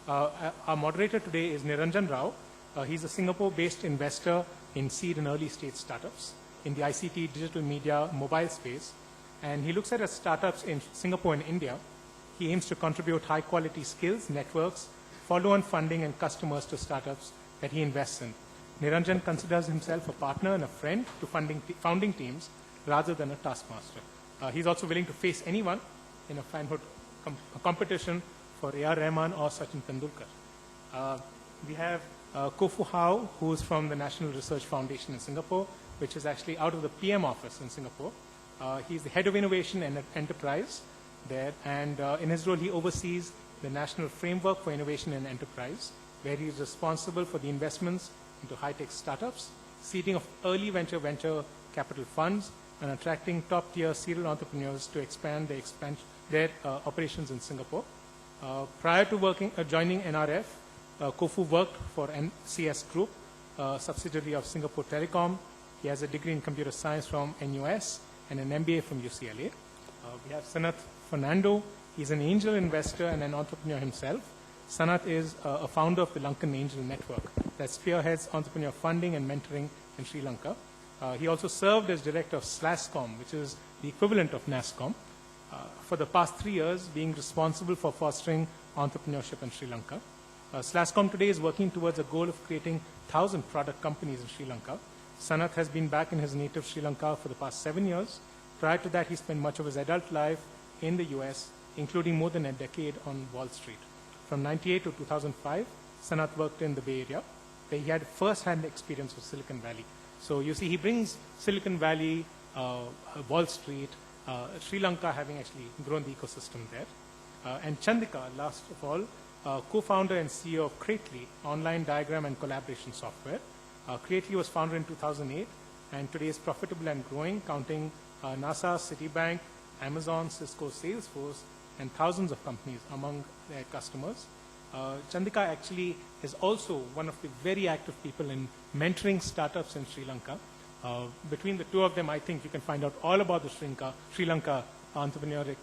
Our moderator today is Niranjan Rao. He's a Singapore-based investor in seed and early-stage startups in the ICT, digital media, mobile space. And he looks at startups in Singapore and India. He aims to contribute high-quality skills, networks, follow-on funding, and customers to startups that he invests in. Niranjan considers himself a partner and a friend to founding teams rather than a taskmaster. He's also willing to face anyone in a fanhood competition for A.R. Rahman or Sachin Tendulkar. We have HauKoh, who is from the National Research Foundation in Singapore, which is actually out of the PM office in Singapore. He's the head of innovation and enterprise there, and in his role, he oversees the National Framework for Innovation and Enterprise, where he is responsible for the investments into high-tech startups, seeding of early venture capital funds, and attracting top-tier serial entrepreneurs to expand their operations in Singapore. Prior to joining NRF, HauKoh worked for NCS Group, a subsidiary of Singapore Telecom. He has a degree in computer science from NUS and an MBA from UCLA. We have Sanath Fernando. He's an angel investor and an entrepreneur himself. Sanath is a founder of the Lankan Angel Network that spearheads entrepreneur funding and mentoring in Sri Lanka. He also served as director of NASSCOM, which is the equivalent of NASSCOM, for the past 3 years, being responsible for fostering entrepreneurship in Sri Lanka. SLASCOM today is working towards a goal of creating 1,000 product companies in Sri Lanka. Sanath has been back in his native Sri Lanka for the past 7 years. Prior to that, he spent much of his adult life in the US, including more than a decade on Wall Street. From 1998 to 2005, Sanath worked in the Bay Area, where he had first-hand experience with Silicon Valley. So you see, he brings Silicon Valley, Wall Street, Sri Lanka having actually grown the ecosystem there. And Chandika, last of all, co-founder and CEO of Creately, online diagram and collaboration software. Creately was founded in 2008 and today is profitable and growing, counting NASA, Citibank, Amazon, Cisco, Salesforce, and thousands of companies among their customers. Chandika actually is also one of the very active people in mentoring startups in Sri Lanka. Between the two of them, I think you can find out all about the Sri Lanka entrepreneurial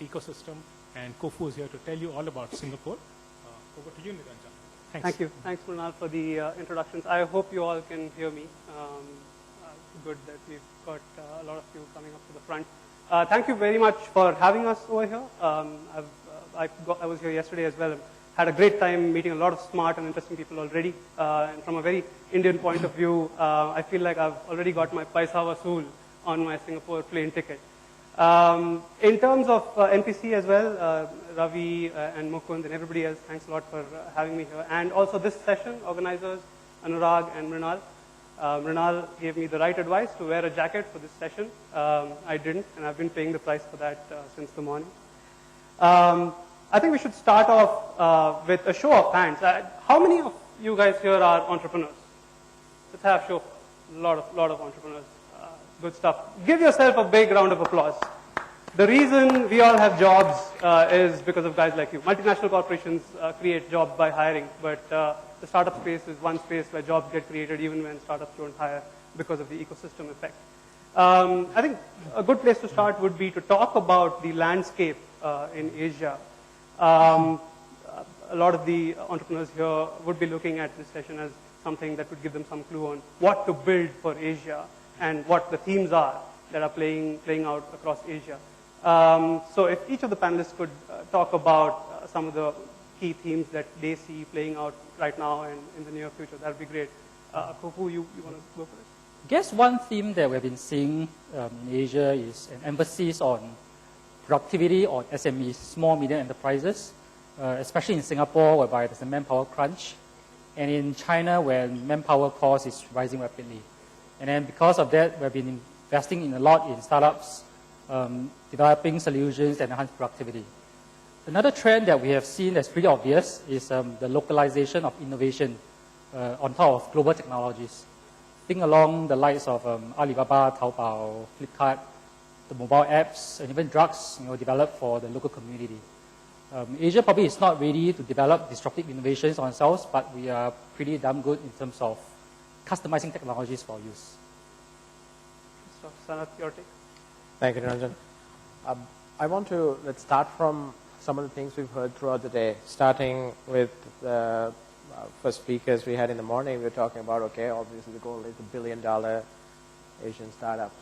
ecosystem, and HauKoh is here to tell you all about Singapore. Over to you, Niranjan. Thanks. Thank you. Thanks, Mrinal, for the introductions. I hope you all can hear me. Good that we've got a lot of you coming up to the front. Thank you very much for having us over here. I was here yesterday as well. Had a great time meeting a lot of smart and interesting people already. And from a very Indian point of view, I feel like I've already got my paisa vasool on my Singapore plane ticket. In terms of NPC as well, Ravi and Mukund and everybody else, thanks a lot for having me here. And also this session, organizers, Anurag and Mrinal. Mrinal gave me the right advice to wear a jacket for this session. I didn't, and I've been paying the price for that since the morning. I think we should start off with a show of hands. How many of you guys here are entrepreneurs? Let's have a show. A lot of entrepreneurs. Good stuff. Give yourself a big round of applause. The reason we all have jobs is because of guys like you. Multinational corporations create jobs by hiring, but the startup space is one space where jobs get created even when startups don't hire because of the ecosystem effect. I think a good place to start would be to talk about the landscape in Asia. A lot of the entrepreneurs here would be looking at this session as something that would give them some clue on what to build for Asia and what the themes are that are playing out across Asia. So if each of the panelists could talk about some of the key themes that they see playing out right now and in the near future, that would be great. HauKoh, you want to go for it? I guess one theme that we've been seeing in Asia is an emphasis on productivity on SMEs, small, medium enterprises, especially in Singapore, whereby there's a manpower crunch, and in China, where manpower cost is rising rapidly. And then because of that, we've been investing in a lot in startups, developing solutions that enhance productivity. Another trend that we have seen that's pretty obvious is the localization of innovation on top of global technologies. Think along the likes of Alibaba, Taobao, Flipkart, the mobile apps, and even drugs developed for the local community. Asia probably is not ready to develop disruptive innovations on ourselves, but we are pretty damn good in terms of customizing technologies for use. So, Sanath, your take? Thank you, Niranjan. Let's start from some of the things we've heard throughout the day, starting with the first speakers we had in the morning. We were talking about, okay, obviously the goal is $1 billion Asian startups.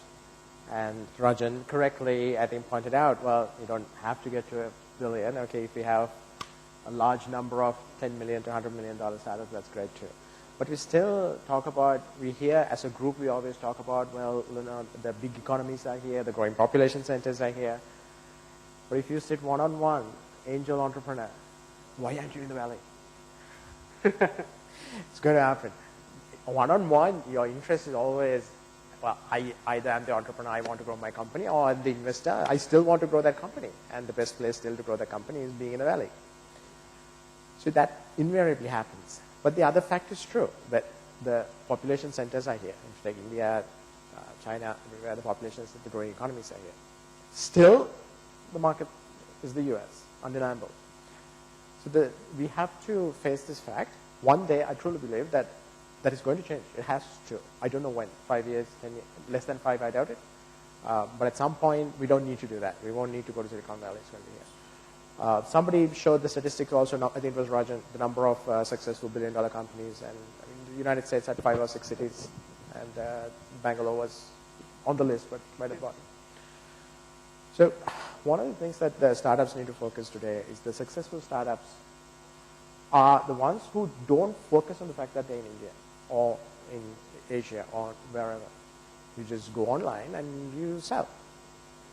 And Rajan correctly, I think, pointed out, well, you don't have to get to $1 billion. Okay, if we have a large number of $10 million to $100 million startups, that's great too. But we still talk about, we hear as a group, we always talk about, well, you know, the big economies are here, the growing population centers are here. But if you sit one-on-one, angel entrepreneur, why aren't you in the valley? It's going to happen. One-on-one, your interest is always, well, either I'm the entrepreneur, I want to grow my company, or I'm the investor, I still want to grow that company. And the best place still to grow that company is being in the valley. So that invariably happens. But the other fact is true, that the population centers are here. If you take India, China, everywhere, the populations, the growing economies are here. Still, the market is the US, undeniable. So we have to face this fact. One day, I truly believe that is going to change. It has to. I don't know when. 5 years, 10 years, less than 5, I doubt it. But at some point, we don't need to do that. We won't need to go to Silicon Valley. It's going to be here. Somebody showed the statistics also, I think it was Rajan, the number of successful billion-dollar companies. And I mean, the United States had 5 or 6 cities, and Bangalore was on the list, but right at the bottom. So one of the things that the startups need to focus today is the successful startups are the ones who don't focus on the fact that they're in India or in Asia or wherever. You just go online and you sell,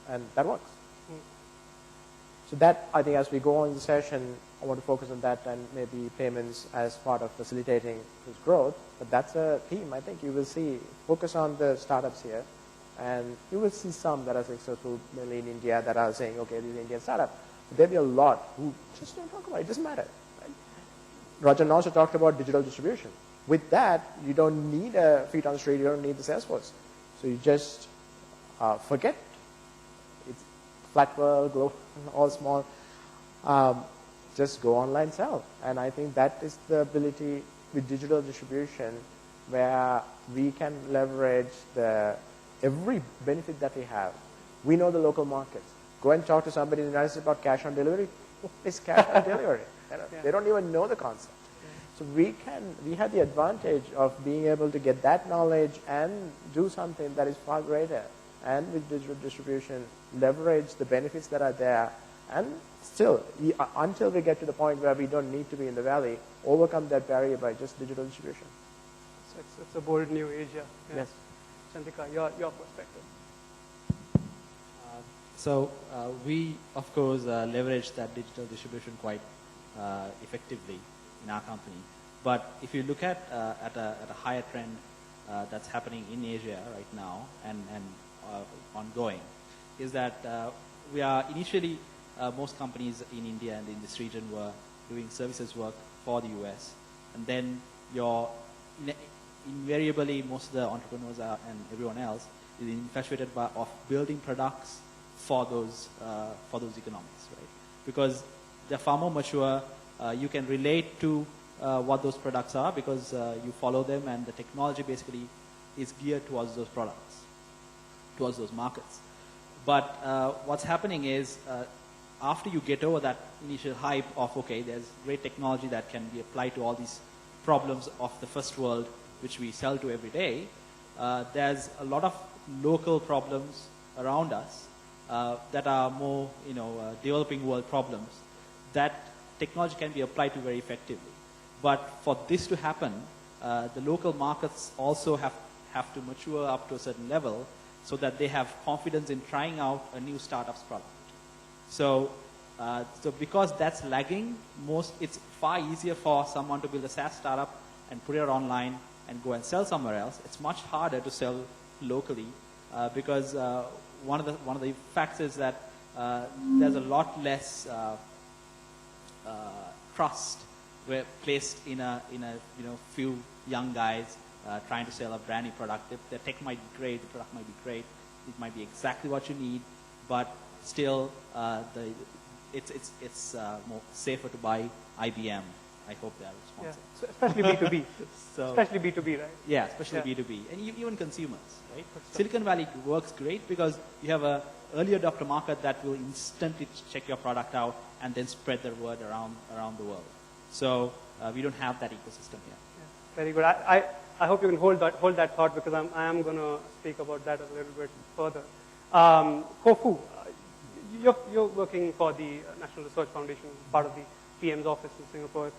and that works. So that, I think, as we go on the session, I want to focus on that and maybe payments as part of facilitating this growth. But that's a theme, I think. You will see, focus on the startups here, and you will see some that are successful, mainly in India, that are saying, okay, this is Indian startup. But there'll be a lot who just don't talk about it. It doesn't matter. Right? Rajan also talked about digital distribution. With that, you don't need a feet on the street. You don't need the sales force. So you just forget. It's flat world, global, all small. Just go online, sell. And I think that is the ability with digital distribution where we can leverage every benefit that we have. We know the local markets. Go and talk to somebody in the United States about cash on delivery. What is cash on delivery? They don't even know the concept. So we have the advantage of being able to get that knowledge and do something that is far greater. And with digital distribution, leverage the benefits that are there. And still, until we get to the point where we don't need to be in the valley, overcome that barrier by just digital distribution. So it's a bold new age. Yeah. Yes. Chandika, your perspective. So we, of course, leverage that digital distribution quite effectively in our company. But if you look at a higher trend that's happening in Asia right now and ongoing, is that we are initially, most companies in India and in this region were doing services work for the US. And then invariably, most of the entrepreneurs and everyone else is infatuated of building products for those economies, right? Because they're far more mature. You can relate to what those products are because you follow them, and the technology basically is geared towards those products, towards those markets. But what's happening is after you get over that initial hype of, okay, there's great technology that can be applied to all these problems of the first world, which we sell to every day, there's a lot of local problems around us that are more, developing world problems that technology can be applied to very effectively. But for this to happen, the local markets also have to mature up to a certain level so that they have confidence in trying out a new startup's product. So because that's lagging, it's far easier for someone to build a SaaS startup and put it online and go and sell somewhere else. It's much harder to sell locally because one of the facts is that there's a lot less trust placed in a few young guys trying to sell a brand new product. The tech might be great, the product might be great, it might be exactly what you need, but still it's more safer to buy IBM. I hope they are responsive. Yeah. So especially B2B. Especially B2B, right? Yeah, especially B2B. And even consumers, right? Silicon Valley works great because you have a early adopter market that will instantly check your product out and then spread their word around the world. So we don't have that ecosystem here. Yeah, very good. I hope you can hold that thought, because I am going to speak about that a little bit further. HauKoh, you're working for the National Research Foundation, part of the PM's office in Singapore.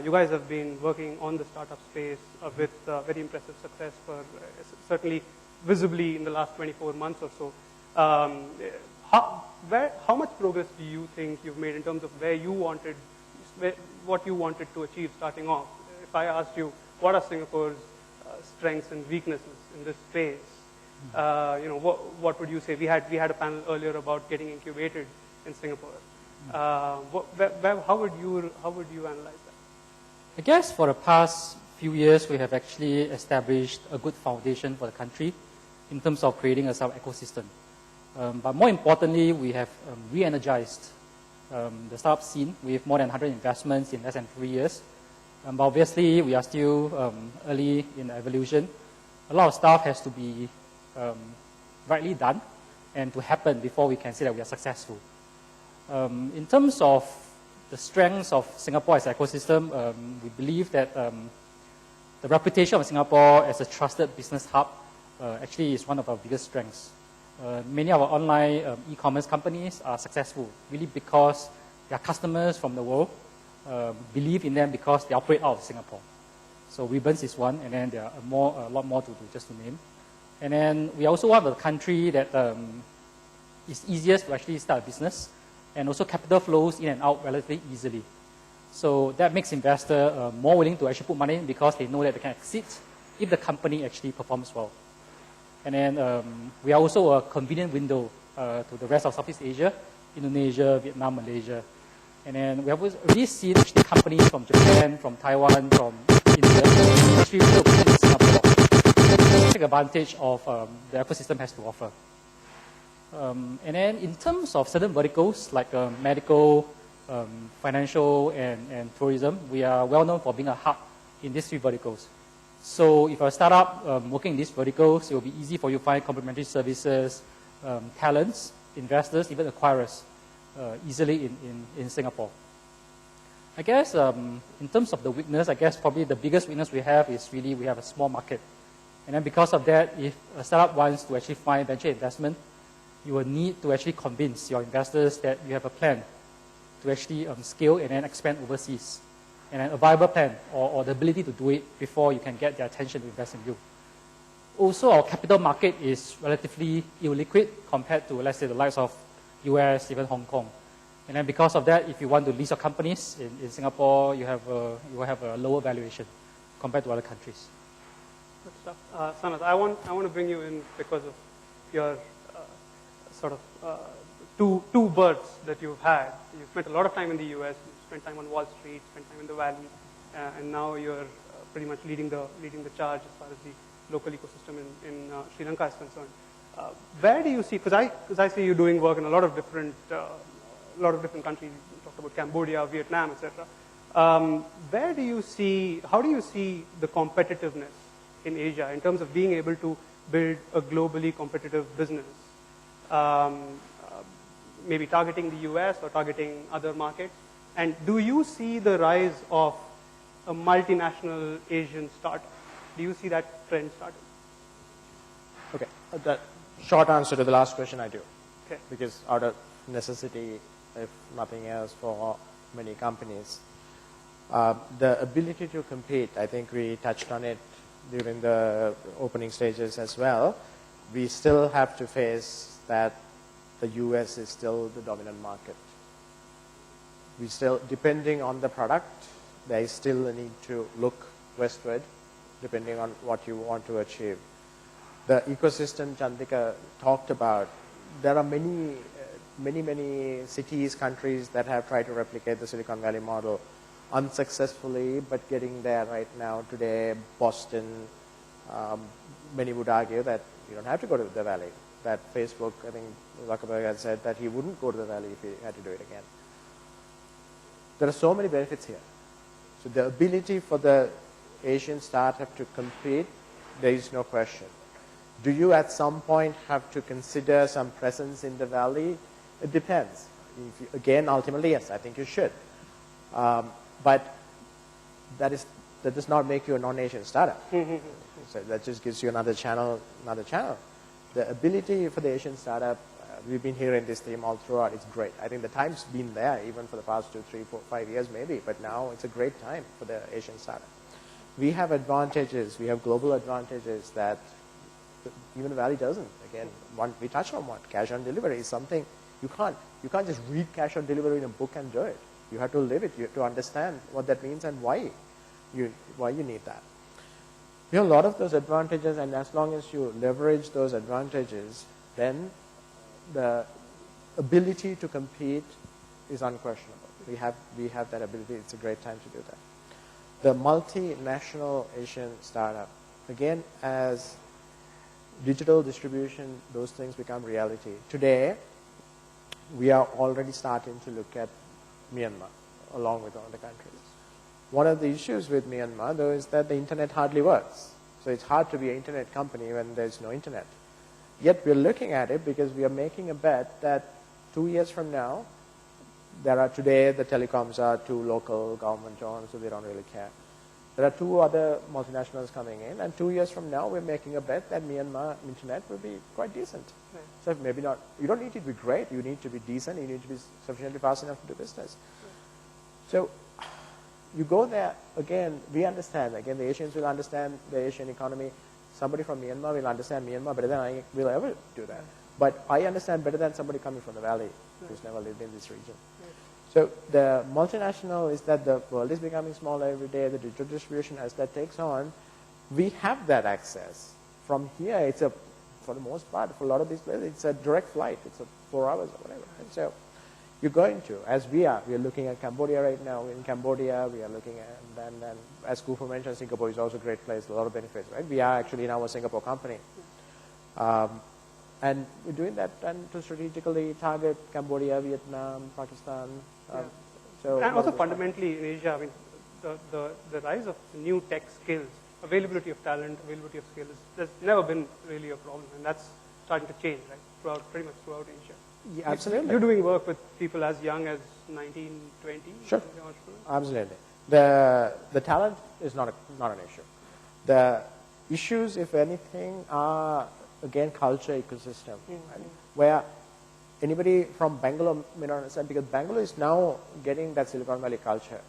You guys have been working on the startup space with very impressive success for certainly visibly in the last 24 months or so. How much progress do you think you've made in terms of what you wanted to achieve starting off? If I asked you, what are Singapore's strengths and weaknesses in this space? What would you say? We had a panel earlier about getting incubated in Singapore. How would you analyze that? I guess for the past few years, we have actually established a good foundation for the country in terms of creating a startup ecosystem. But more importantly, we have re-energized the startup scene with more than 100 investments in less than 3 years. But obviously, we are still early in the evolution. A lot of stuff has to be rightly done and to happen before we can say that we are successful. In terms of the strengths of Singapore as an ecosystem, we believe that the reputation of Singapore as a trusted business hub actually is one of our biggest strengths. Many of our online e-commerce companies are successful really because their customers from the world believe in them because they operate out of Singapore. So Ribbons is one, and then there are a lot more to do, just to name. And then we are also one of the country that is easiest to actually start a business, and also capital flows in and out relatively easily. So that makes investors more willing to actually put money in because they know that they can exit if the company actually performs well. And then we are also a convenient window to the rest of Southeast Asia, Indonesia, Vietnam, Malaysia. And then we have already seen actually companies from Japan, from Taiwan, from India actually located in Singapore to take advantage of the ecosystem has to offer. And then in terms of certain verticals like medical, financial, and tourism, we are well known for being a hub in these three verticals. So if you're a startup working in these verticals, it will be easy for you to find complementary services, talents, investors, even acquirers easily in Singapore. I guess in terms of the weakness, I guess probably the biggest weakness we have is really we have a small market. And then because of that, if a startup wants to actually find venture investment, you will need to actually convince your investors that you have a plan to actually scale and then expand overseas. And then a viable plan or the ability to do it before you can get their attention to invest in you. Also, our capital market is relatively illiquid compared to, let's say, the likes of US, even Hong Kong. And then because of that, if you want to list your companies in Singapore, you will have a lower valuation compared to other countries. Good stuff. Sanath, I want to bring you in because of your sort of two births that you've had. You've spent a lot of time in the US, you've spent time on Wall Street, spent time in the Valley, and now you're pretty much leading the charge as far as the local ecosystem in Sri Lanka is concerned. Where do you see, because I see you doing work in a lot of different countries. You talked about Cambodia, Vietnam, etc. How do you see the competitiveness in Asia in terms of being able to build a globally competitive business? Maybe targeting the US or targeting other markets? And do you see the rise of a multinational Asian startup? Do you see that trend starting? Okay, the short answer to the last question, I do. Okay. Because out of necessity, if nothing else, for many companies, the ability to compete, I think we touched on it during the opening stages as well. We still have to face that the US is still the dominant market. We still, depending on the product, there is still a need to look westward, depending on what you want to achieve. The ecosystem Chandika talked about, there are many cities, countries that have tried to replicate the Silicon Valley model unsuccessfully, but getting there right now. Today, Boston, many would argue that you don't have to go to the Valley. That Facebook, I think Zuckerberg had said that he wouldn't go to the Valley if he had to do it again. There are so many benefits here. So the ability for the Asian startup to compete, there is no question. Do you at some point have to consider some presence in the Valley? It depends. again, ultimately, yes, I think you should. But that does not make you a non-Asian startup. So that just gives you another channel. The ability for the Asian startup, we've been hearing this theme all throughout, it's great. I think the time's been there even for the past 2, 3, 4, 5 years maybe, but now it's a great time for the Asian startup. We have advantages, we have global advantages that even the Valley doesn't. Again, we touched on one, cash on delivery is something you can't just read cash on delivery in a book and do it. You have to live it, you have to understand what that means and why you need that. We have a lot of those advantages, and as long as you leverage those advantages, then the ability to compete is unquestionable. We have that ability. It's a great time to do that. The multinational Asian startup, again, as digital distribution, those things become reality. Today, we are already starting to look at Myanmar along with other countries. One of the issues with Myanmar, though, is that the internet hardly works. So it's hard to be an internet company when there's no internet. Yet we're looking at it because we are making a bet that 2 years from now, today the telecoms are 2 local government owned, so they don't really care. There are 2 other multinationals coming in, and 2 years from now, we're making a bet that Myanmar internet will be quite decent. Right. So maybe not, you don't need it to be great, you need to be decent, you need to be sufficiently fast enough to do business. Right. So you go there, again, we understand, again, the Asians will understand the Asian economy. Somebody from Myanmar will understand Myanmar better than I will ever do that. But I understand better than somebody coming from the Valley who's never lived in this region. So the multinational is that the world is becoming smaller every day, the digital distribution as that takes on, we have that access. From here, it's for the most part, for a lot of these places, it's a direct flight. It's 4 hours or whatever. And so you're going to, as we are looking at Cambodia right now. In Cambodia, we are looking at, and as Kufu mentioned, Singapore is also a great place, a lot of benefits, right? We are actually now a Singapore company. And we're doing that and to strategically target Cambodia, Vietnam, Pakistan. And also fundamentally in Asia, I mean, the rise of new tech skills, availability of talent, availability of skills, there's never been really a problem, and that's starting to change, right? Pretty much throughout Asia. Yeah, absolutely. You're doing work with people as young as 19, 20? Sure. Absolutely. The talent is not an issue. The issues, if anything, are, again, culture, ecosystem, right? Where anybody from Bangalore may not understand, because Bangalore is now getting that Silicon Valley culture,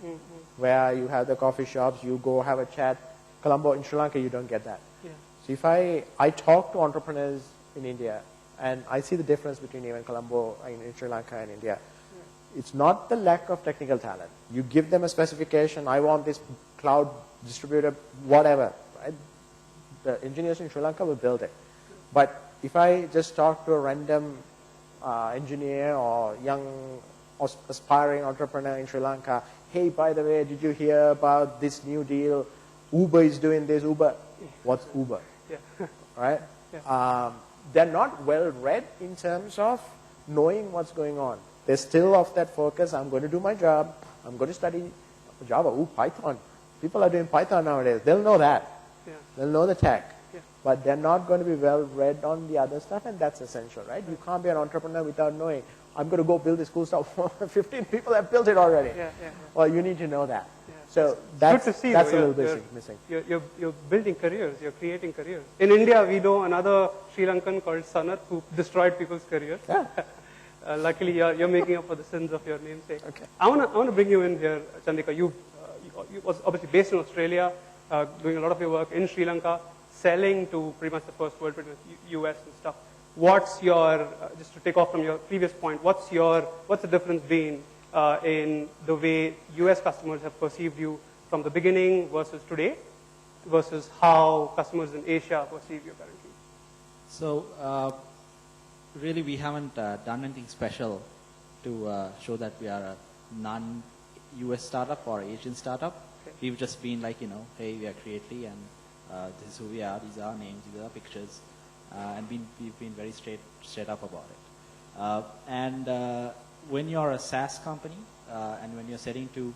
where you have the coffee shops, you go have a chat. Colombo, in Sri Lanka, you don't get that. Yeah. So if I talk to entrepreneurs in India, and I see the difference between even Colombo in Sri Lanka and India. Yeah. It's not the lack of technical talent. You give them a specification, I want this cloud distributor, whatever, right? The engineers in Sri Lanka will build it. But if I just talk to a random engineer or young aspiring entrepreneur in Sri Lanka, hey, by the way, did you hear about this new deal? Uber is doing this. Uber, what's Uber? Yeah. Right? Yeah. They're not well read in terms of knowing what's going on. They're still off that focus. I'm going to do my job. I'm going to study Java. Ooh, Python. People are doing Python nowadays. They'll know that. Yeah. They'll know the tech. Yeah. But they're not going to be well read on the other stuff, and that's essential, right? You can't be an entrepreneur without knowing, I'm going to go build this cool stuff. 15 people have built it already. Yeah, yeah, yeah. Well, you need to know that. Yeah. So that's a little bit missing. You're building careers. You're creating careers. In India, we know another Sri Lankan called Sanath who destroyed people's careers. Yeah. Luckily, you're making up for the sins of your namesake. Okay. I want to bring you in here, Chandika. You was obviously based in Australia, doing a lot of your work in Sri Lanka, selling to pretty much the first world, pretty much US and stuff. What's your, just to take off from your previous point, what's the difference been in the way US customers have perceived you from the beginning versus today, versus how customers in Asia perceive you currently? So, really we haven't done anything special to show that we are a non-US startup or Asian startup. Okay. We've just been like, hey, we are Creately, and this is who we are, these are our names, these are our pictures. And we've been very straight up about it. When you're a SaaS company and when you're selling to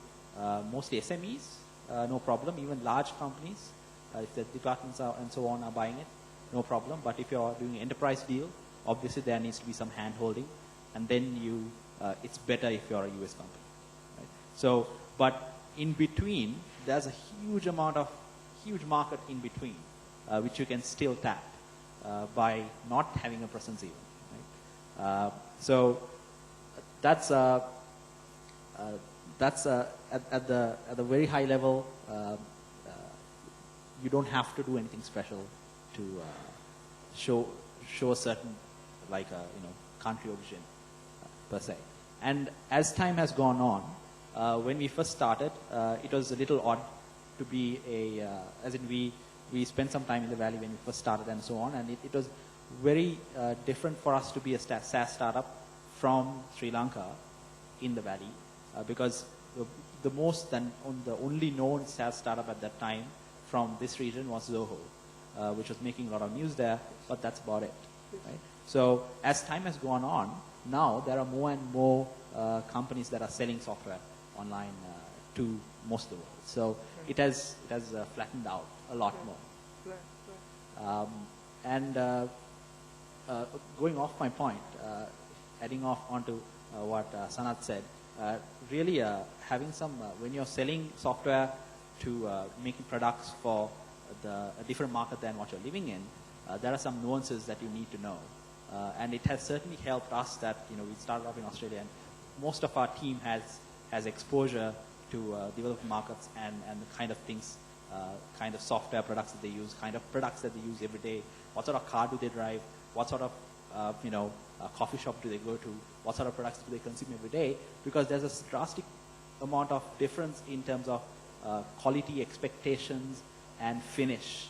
mostly SMEs, no problem. Even large companies, if the departments and so on are buying it, no problem. But if you're doing an enterprise deal, obviously there needs to be some hand holding, and then you it's better if you're a US company. Right? So, but in between, there's a huge market in between, which you can still tap by not having a presence even. Right? So that's at the very high level. You don't have to do anything special to show a certain country origin per se. And as time has gone on, when we first started, it was a little odd to be as in we spent some time in the valley when we first started and so on, and it was very different for us to be a SaaS startup from Sri Lanka in the valley, because the only known SaaS startup at that time from this region was Zoho, which was making a lot of news there, but that's about it. Right? So as time has gone on, now there are more and more companies that are selling software online to most of the world. So it has flattened out a lot more. And going off my point, adding off onto what Sanath said, really having some, when you're selling software to making products for a different market than what you're living in, there are some nuances that you need to know. And it has certainly helped us that, we started off in Australia, and most of our team has exposure to developed markets and the kind of things, kind of software products that they use, kind of products that they use every day, what sort of car do they drive, what sort of coffee shop do they go to, what sort of products do they consume every day, because there's a drastic amount of difference in terms of quality expectations and finish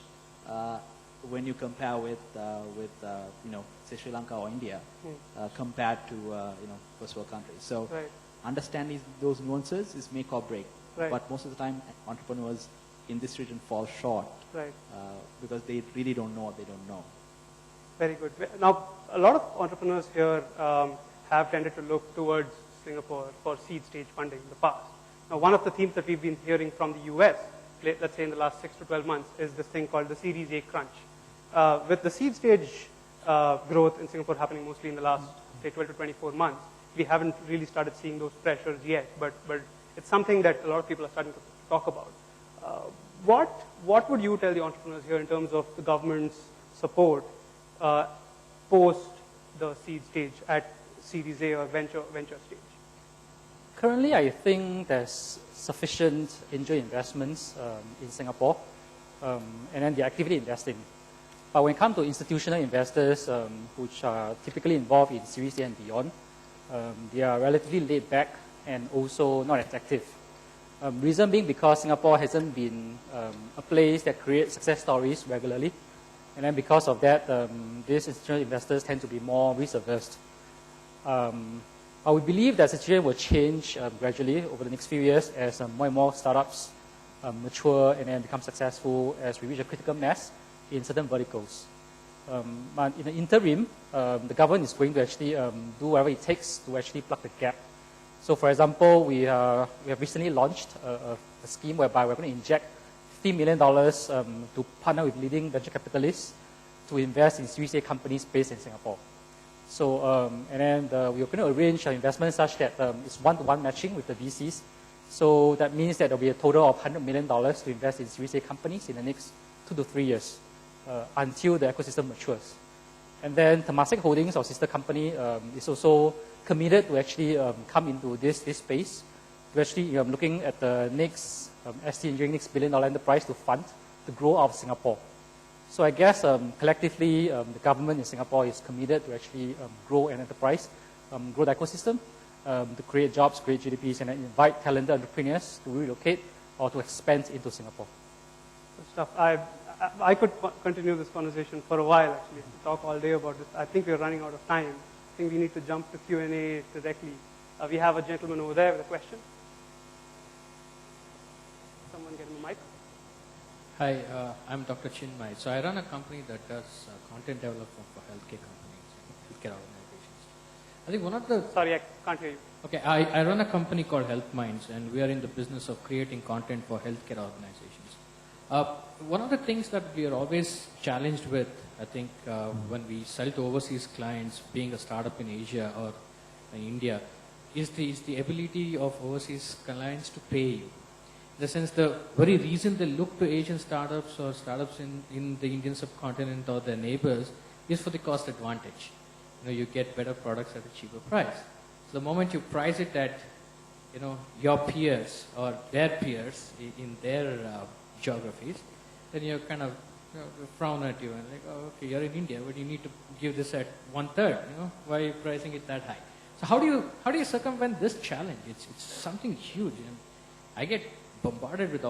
when you compare with say Sri Lanka or India compared to first world countries. So understanding those nuances is make or break. Right. But most of the time, entrepreneurs in this region fall short because they really don't know what they don't know. Very good. Now, a lot of entrepreneurs here have tended to look towards Singapore for seed stage funding in the past. Now, one of the themes that we've been hearing from the US, let's say in the last 6 to 12 months, is this thing called the Series A crunch. With the seed stage growth in Singapore happening mostly in the last, say, 12 to 24 months, we haven't really started seeing those pressures yet, but it's something that a lot of people are starting to talk about. What would you tell the entrepreneurs here in terms of the government's support post the seed stage at Series A or venture stage? Currently, I think there's sufficient angel investments in Singapore, and then the activity investing. But when it comes to institutional investors, which are typically involved in Series A and beyond, they are relatively laid back and also not as active. Reason being because Singapore hasn't been a place that creates success stories regularly. And then because of that, these institutional investors tend to be more risk-averse. We believe that situation will change gradually over the next few years as more and more startups mature and then become successful as we reach a critical mass in certain verticals. But in the interim, the government is going to actually do whatever it takes to actually plug the gap. So for example, we have recently launched a scheme whereby we're going to inject $50 million to partner with leading venture capitalists to invest in Series A companies based in Singapore. So, and then we're going to arrange our investment such that it's one-to-one matching with the VCs. So that means that there'll be a total of $100 million to invest in Series A companies in the next 2 to 3 years until the ecosystem matures. And then Temasek Holdings, our sister company, is also committed to actually come into this space. We're actually looking at the next ST Engineering next $1 billion enterprise to fund the growth of Singapore. So I guess collectively, the government in Singapore is committed to actually grow an enterprise, grow the ecosystem, to create jobs, create GDPs, and then invite talented entrepreneurs to relocate or to expand into Singapore. Good stuff. I could continue this conversation for a while, actually, to talk all day about this. I think we're running out of time. I think we need to jump to Q&A directly. We have a gentleman over there with a question. Someone get him a mic. Hi, I'm Dr. Chinmay. So I run a company that does content development for healthcare companies, healthcare organizations. I think one of the... Sorry, I can't hear you. Okay, I run a company called Health Minds, and we are in the business of creating content for healthcare organizations. One of the things that we are always challenged with, I think, when we sell to overseas clients, being a startup in Asia or in India, is the ability of overseas clients to pay you. In the sense, the very reason they look to Asian startups or startups in the Indian subcontinent or their neighbors is for the cost advantage. You get better products at a cheaper price. So the moment you price it at, your peers or their peers in their geographies, then you're kind of frown at you and like, oh, okay, you're in India, but you need to give this at 1/3. Why are you pricing it that high? So how do you circumvent this challenge? It's something huge, and I get bombarded with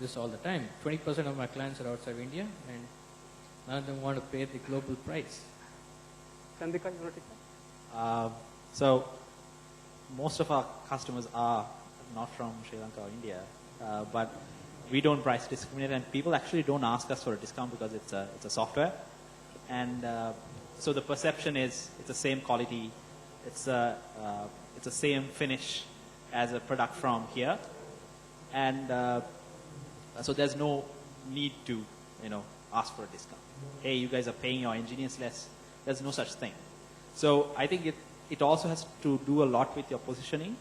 this all the time. 20% of my clients are outside India, and none of them want to pay the global price. Chandika, you want to take that? So most of our customers are not from Sri Lanka or India, but we don't price discriminate, and people actually don't ask us for a discount because it's a software, and so the perception is it's the same quality, it's the same finish as a product from here, and so there's no need to ask for a discount. Hey, you guys are paying your engineers less. There's no such thing. So I think it also has to do a lot with your positioning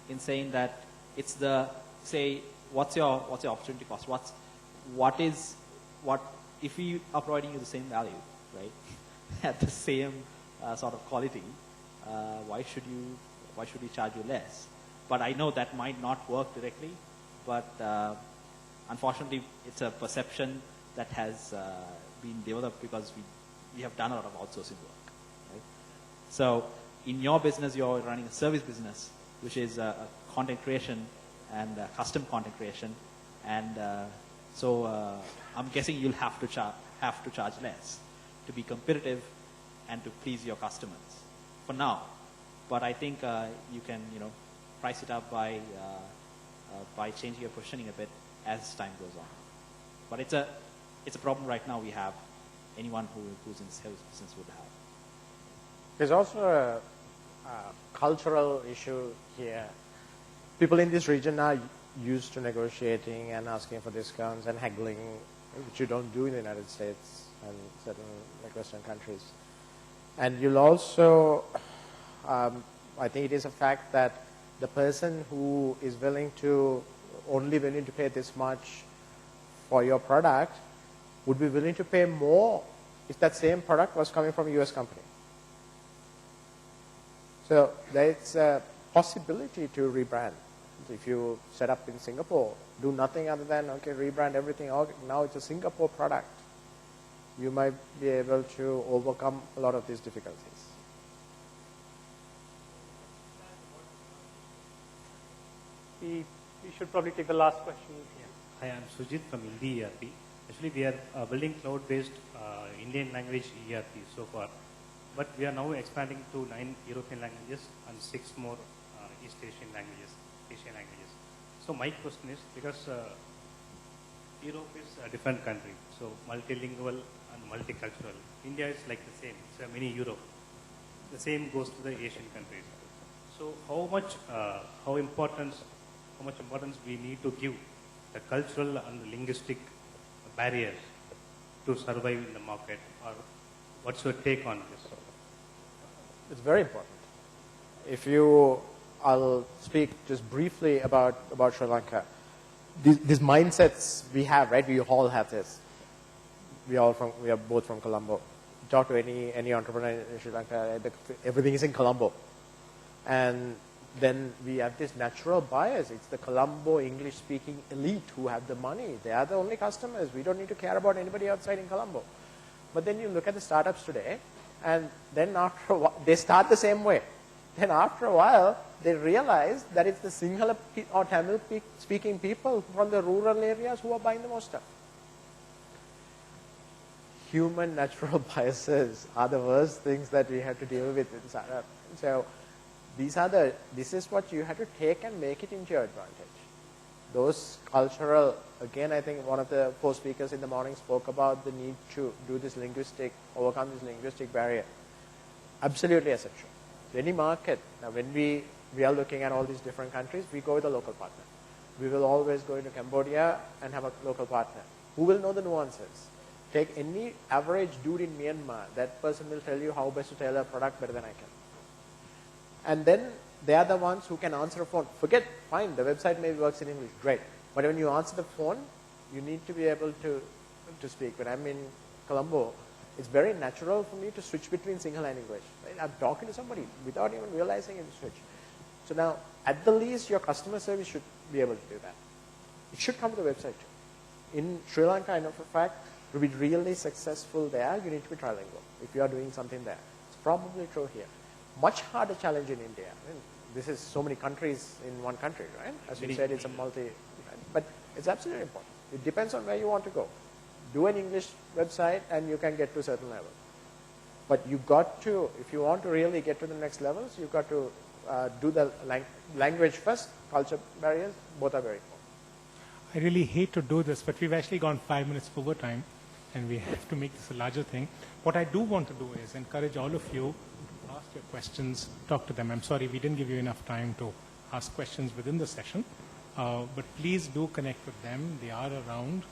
in saying that it's what's your opportunity cost? What if we are providing you the same value, right? At the same sort of quality, why should we charge you less? But I know that might not work directly, but unfortunately it's a perception that has been developed because we have done a lot of outsourcing work, right? So in your business, you're running a service business, which is content creation and custom content creation, and so I'm guessing you'll have to charge less to be competitive and to please your customers for now. But I think you can price it up by changing your positioning a bit as time goes on. But it's a problem right now. We have anyone who's in the service business would have. There's also a cultural issue here. People in this region are used to negotiating and asking for discounts and haggling, which you don't do in the United States and certain Western countries. And you'll also, I think it is a fact that the person who is only willing to pay this much for your product would be willing to pay more if that same product was coming from a US company. So there's a possibility to rebrand. If you set up in Singapore, do nothing other than, rebrand everything. Now it's a Singapore product. You might be able to overcome a lot of these difficulties. We should probably take the last question. Hi, I'm Sujit from Hindi ERP. Actually, we are building cloud-based Indian language ERP so far, but we are now expanding to 9 European languages and 6 more East Asian languages. So my question is, because Europe is a different country, so multilingual and multicultural. India is like the same, it's a mini Europe. The same goes to the Asian countries. So how much importance we need to give the cultural and linguistic barriers to survive in the market, or what's your take on this? It's very important. I'll speak just briefly about Sri Lanka. These mindsets we have, right? We all have this. We are both from Colombo. Talk to any entrepreneur in Sri Lanka, everything is in Colombo. And then we have this natural bias. It's the Colombo English-speaking elite who have the money. They are the only customers. We don't need to care about anybody outside in Colombo. But then you look at the startups today, and then after a while, they start the same way. Then after a while, they realize that it's the Sinhala or Tamil-speaking people from the rural areas who are buying the most stuff. Human natural biases are the worst things that we have to deal with in startup. So this is what you have to take and make it into your advantage. Those cultural, again, I think one of the 4 speakers in the morning spoke about the need to overcome this linguistic barrier. Absolutely essential. Any market, now when we are looking at all these different countries, we go with a local partner. We will always go into Cambodia and have a local partner who will know the nuances. Take any average dude in Myanmar, that person will tell you how best to tailor a product better than I can. And then they are the ones who can answer a phone. Fine, the website maybe works in English, great. But when you answer the phone, you need to be able to speak. When I'm in Colombo, it's very natural for me to switch between Sinhala and English. Right? I'm talking to somebody without even realizing it, switch. So now, at the least, your customer service should be able to do that. It should come to the website too. In Sri Lanka, I know for a fact, to be really successful there, you need to be trilingual if you are doing something there. It's probably true here. Much harder challenge in India. I mean, this is so many countries in one country, right? As you said, it's a right? But it's absolutely important. It depends on where you want to go. Do an English website and you can get to a certain level. But you got to, if you want to really get to the next levels, you've got to do the language first, culture barriers, both are very important. I really hate to do this, but we've actually gone 5 minutes over time, and we have to make this a larger thing. What I do want to do is encourage all of you to ask your questions, talk to them. I'm sorry we didn't give you enough time to ask questions within the session, but please do connect with them. They are around.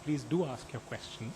Please do ask your questions.